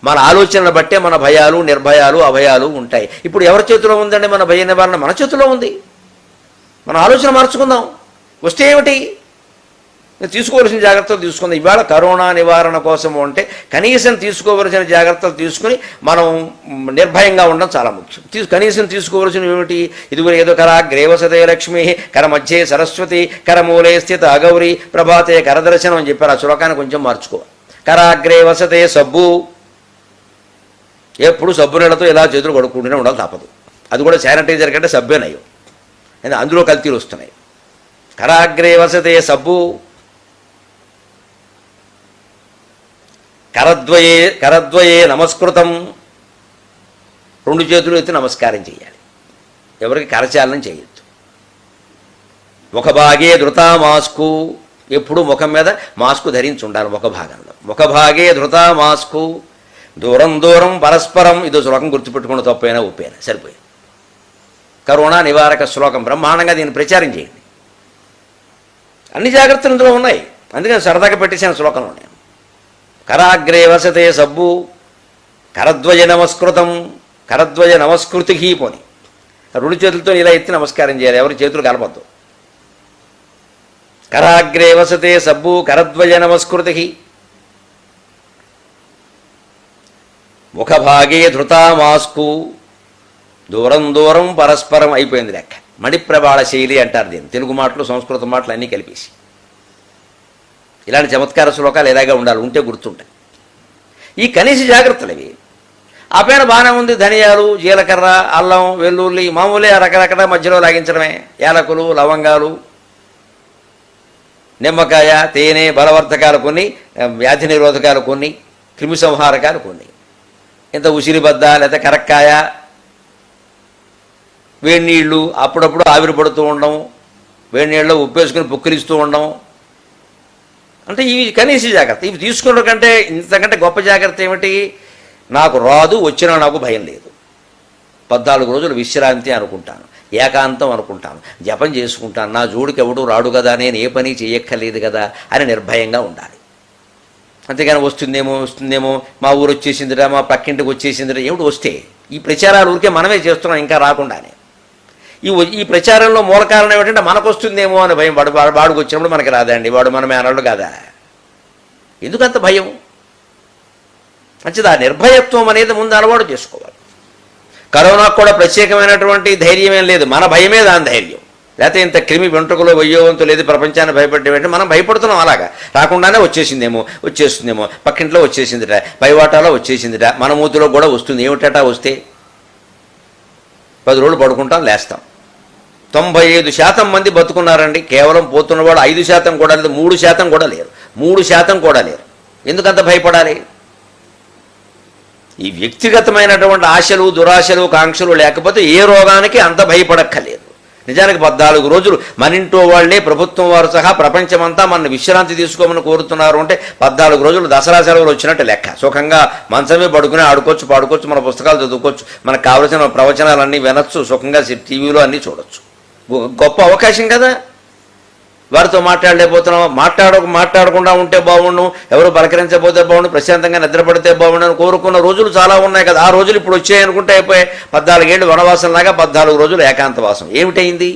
మన ఆలోచనలు బట్టే మన భయాలు, నిర్భయాలు, అభయాలు ఉంటాయి. ఇప్పుడు ఎవరి చేతిలో ఉందండి మన భయ నివారణ? మన చేతిలో ఉంది. మన ఆలోచన మార్చుకుందాం. వస్తే ఏమిటి? తీసుకోవలసిన జాగ్రత్తలు తీసుకుందాం. ఇవాళ కరోనా నివారణ కోసము అంటే కనీసం తీసుకోవలసిన జాగ్రత్తలు తీసుకుని మనం నిర్భయంగా ఉండడం చాలా ముఖ్యం. కనీసం తీసుకోవలసినవి ఏమిటి? ఇదిగో ఏదో కరాగ్రేవసతే లక్ష్మి, కర మధ్యే సరస్వతి, కరమూలే స్థిత అగౌరి, ప్రభాతే కరదర్శనం అని చెప్పారు. ఆ శ్లోకాన్ని కొంచెం మార్చుకోవాలి. కరాగ్రే వసతే సబ్బు, ఎప్పుడు సబ్బు నీళ్ళతో ఇలా చేతులు కడుక్కుంటూనే ఉండాలి, తప్పదు. అది కూడా శానిటైజర్ కంటే సబ్బే నయం, అందులో కల్తీలు వస్తున్నాయి. కరాగ్రే వసతే సబ్బు, కరద్వయే నమస్కృతం, రెండు చేతులు ఎత్తి నమస్కారం చేయాలి. ఎవరికి కరచాలనం చేయొద్దు. ఒక భాగే ధృతా మాస్కు, ఎప్పుడు ముఖం మీద మాస్కు ధరించి ఉండాలి. ఒక భాగంలో ఒక భాగే ధృతా మాస్కు, దూరం దూరం పరస్పరం. ఇదో శ్లోకం గుర్తుపెట్టుకున్న తప్పైనా ఉప్పైనా సరిపోయింది. కరోనా నివారక శ్లోకం బ్రహ్మాండంగా దీన్ని ప్రచారం చేయండి. అన్ని జాగ్రత్తలు ఇందులో ఉన్నాయి, అందుకని సరదాగా పెట్టేసిన శ్లోకంలో ఉన్నాయి. కరాగ్రే వసతే సబ్బు, కరద్వయ నమస్కృతం, కరద్వయ నమస్కృతికి పోని, రెండు చేతులతో ఇలా ఎత్తి నమస్కారం చేయాలి, ఎవరి చేతులు కలపద్దు. కరాగ్రే వసతే సబ్బు, కరద్వయ నమస్కృతికి, ముఖభాగే ధృతా మాస్కు, దూరం దూరం పరస్పరం. అయిపోయింది లెక్క. మణిప్రబాళ శైలి అంటారు దీన్ని, తెలుగు మాటలు సంస్కృత మాటలు అన్నీ కలిపేసి. ఇలాంటి చమత్కార శ్లోకాలు ఎలాగా ఉండాలి, ఉంటే గుర్తుంటాయి. ఈ కనీస జాగ్రత్తలు ఇవి. ఆ పైన బాగానే ఉంది. ధనియాలు, జీలకర్ర, అల్లం, వెల్లుల్లి, మామూలే రకరకాల మధ్యలో లాగించడమే. యాలకులు, లవంగాలు, నిమ్మకాయ, తేనె, బలవర్ధకాలు కొన్ని, వ్యాధి నిరోధకాలు కొన్ని, క్రిమి సంహారకాలు కొన్ని, ఇంత ఉసిరిబద్ద లేదా కరక్కాయ, వేడి నీళ్ళు, అప్పుడప్పుడు ఆవిరి పడుతూ ఉండడం, వేడి నీళ్ళలో ఉప్పేసుకుని పుక్కిలిస్తూ ఉండడం. అంటే ఇవి కనీస జాగ్రత్త. ఇవి తీసుకున్న కంటే ఇంతకంటే గొప్ప జాగ్రత్త ఏమిటి? నాకు రాదు, వచ్చినా నాకు భయం లేదు. 14 రోజులు విశ్రాంతి అనుకుంటాను, ఏకాంతం అనుకుంటాను, జపం చేసుకుంటాను. నా జోడికి ఎవడు రాడు కదా, నేను ఏ పని చేయక్కర్లేదు కదా అని నిర్భయంగా ఉండాలి. అంతేగాని వస్తుందేమో, మా ఊరు వచ్చేసిందిరా, మా పక్కింటికి వచ్చేసిందిరా, ఏమిటి వస్తే? ఈ ప్రచారాలు ఊరికే మనమే చేస్తున్నాం ఇంకా రాకుండానే. ఈ ప్రచారంలో మూల కారణం ఏమిటంటే మనకు వస్తుందేమో అని భయం. వాడికి వచ్చినప్పుడు మనకి రాదండి, వాడు మనమే అనడు కదా. ఎందుకంత భయం? మంచిది. ఆ నిర్భయత్వం అనేది ముందు అలవాటు చేసుకోవాలి. కరోనాకు కూడా ప్రత్యేకమైనటువంటి ధైర్యం ఏం లేదు, మన భయమే దాని ధైర్యం. లేకపోతే ఇంత క్రిమి వెంట్రుకలో వయ్యోవంతు లేదు, ప్రపంచాన్ని భయపడేవంటే మనం భయపడుతున్నాం. అలాగా రాకుండానే వచ్చేస్తుందేమో, పక్కింట్లో వచ్చేసిందిట, పైవాటాలో వచ్చేసిందిట, మన మూతిలో కూడా వస్తుంది. ఏమిటా వస్తే? 10 రోజులు పడుకుంటాం, లేస్తాం. 95% మంది బతుకున్నారండి. కేవలం పోతున్నవాడు 5% కూడా లేదు, 3% కూడా లేరు. 3% కూడా లేరు. ఎందుకంత భయపడాలి? ఈ వ్యక్తిగతమైనటువంటి ఆశలు, దురాశలు, కాంక్షలు లేకపోతే ఏ రోగానికి అంత భయపడక్కర్లేదు. నిజానికి 14 రోజులు మన ఇంట్లో వాళ్ళే, ప్రభుత్వం వారు సహా ప్రపంచమంతా మన విశ్రాంతి తీసుకోమని కోరుతున్నారు. అంటే 14 రోజులు దసరా సెలవులు వచ్చినట్టు లెక్క. సుఖంగా మంచమే పడుకుని ఆడుకోవచ్చు, పాడుకోవచ్చు, మన పుస్తకాలు చదువుకోవచ్చు, మనకు కావలసిన ప్రవచనాలన్నీ వినొచ్చు, సుఖంగా టీవీలో అన్నీ చూడొచ్చు. గొప్ప అవకాశం కదా. వారితో మాట్లాడలేకపోతున్నాం, మాట్లాడకుండా ఉంటే బాగుండు, ఎవరు పలకరించకపోతే బాగుండు, ప్రశాంతంగా నిద్రపడితే బాగుండు అని కోరుకున్న రోజులు చాలా ఉన్నాయి కదా. ఆ రోజులు ఇప్పుడు వచ్చాయనుకుంటే అయిపోయాయి. 14 ఏళ్ళు వనవాసంలాగా 14 రోజులు ఏకాంతవాసం. ఏమిటైంది?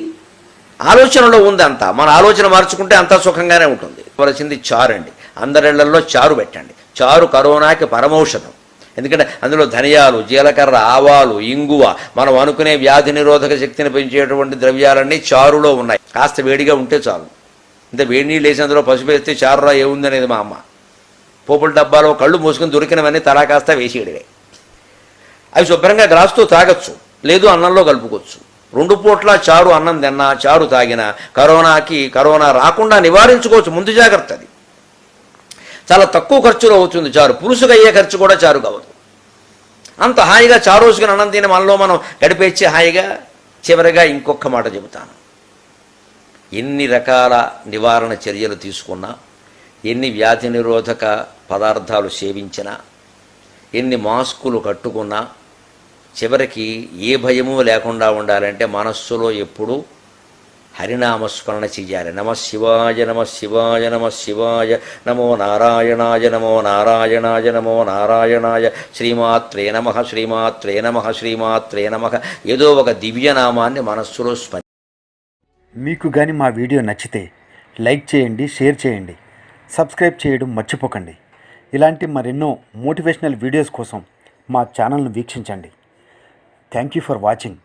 ఆలోచనలో ఉంది అంతా. మన ఆలోచన మార్చుకుంటే అంతా సుఖంగానే ఉంటుంది. వలసింది చారు అండి. అందరిళ్లలో చారు పెట్టండి. చారు కరోనాకి పరమౌషధం. ఎందుకంటే అందులో ధనియాలు, జీలకర్ర, ఆవాలు, ఇంగువ, మనం అనుకునే వ్యాధి నిరోధక శక్తిని పెంచేటువంటి ద్రవ్యాలన్నీ చారులో ఉన్నాయి. కాస్త వేడిగా ఉంటే చాలు. ఇంత వేడి నీళ్ళు వేసి అందులో పసుపు వేస్తే చారురా ఏముందనేది మా అమ్మ. పోపుల డబ్బాలో కళ్ళు మూసుకొని దొరికినవన్నీ తలా కాస్త వేసేయడమే. అవి శుభ్రంగా గ్లాసుతో తాగొచ్చు, లేదు అన్నంలో కలుపుకోవచ్చు. 2 పూట్ల చారు అన్నం తిన్నా, చారు తాగినా కరోనా రాకుండా నివారించుకోవచ్చు. ముందు జాగ్రత్త అది. చాలా తక్కువ ఖర్చులో అవుతుంది చారు. పులుసుగా అయ్యే ఖర్చు కూడా చారు కావదు. అంత హాయిగా చారు రోజుకుని అన్నం తిని మనలో మనం గడిపేచ్చే హాయిగా. చివరిగా ఇంకొక మాట చెబుతాను. ఎన్ని రకాల నివారణ చర్యలు తీసుకున్నా, ఎన్ని వ్యాధి నిరోధక పదార్థాలు సేవించినా, ఎన్ని మాస్కులు కట్టుకున్నా, చివరికి ఏ భయము లేకుండా ఉండాలంటే మనస్సులో ఎప్పుడూ హరినామస్మరణ చెయ్యాలి. నమ శివాయ నమ శివాయ నమ శివాయ, నమో నారాయణాయ నమో నారాయణాయ నమో నారాయణాయ, శ్రీమాత్రే నమ శ్రీమాత్రే నమ శ్రీమాత్రే నమ, ఏదో ఒక దివ్యనామాన్ని మనస్సులో స్మరి. మీకు కానీ మా వీడియో నచ్చితే లైక్ చేయండి, షేర్ చేయండి, సబ్స్క్రైబ్ చేయడం మర్చిపోకండి. ఇలాంటి మరెన్నో మోటివేషనల్ వీడియోస్ కోసం మా ఛానల్ను వీక్షించండి. Thank you for watching.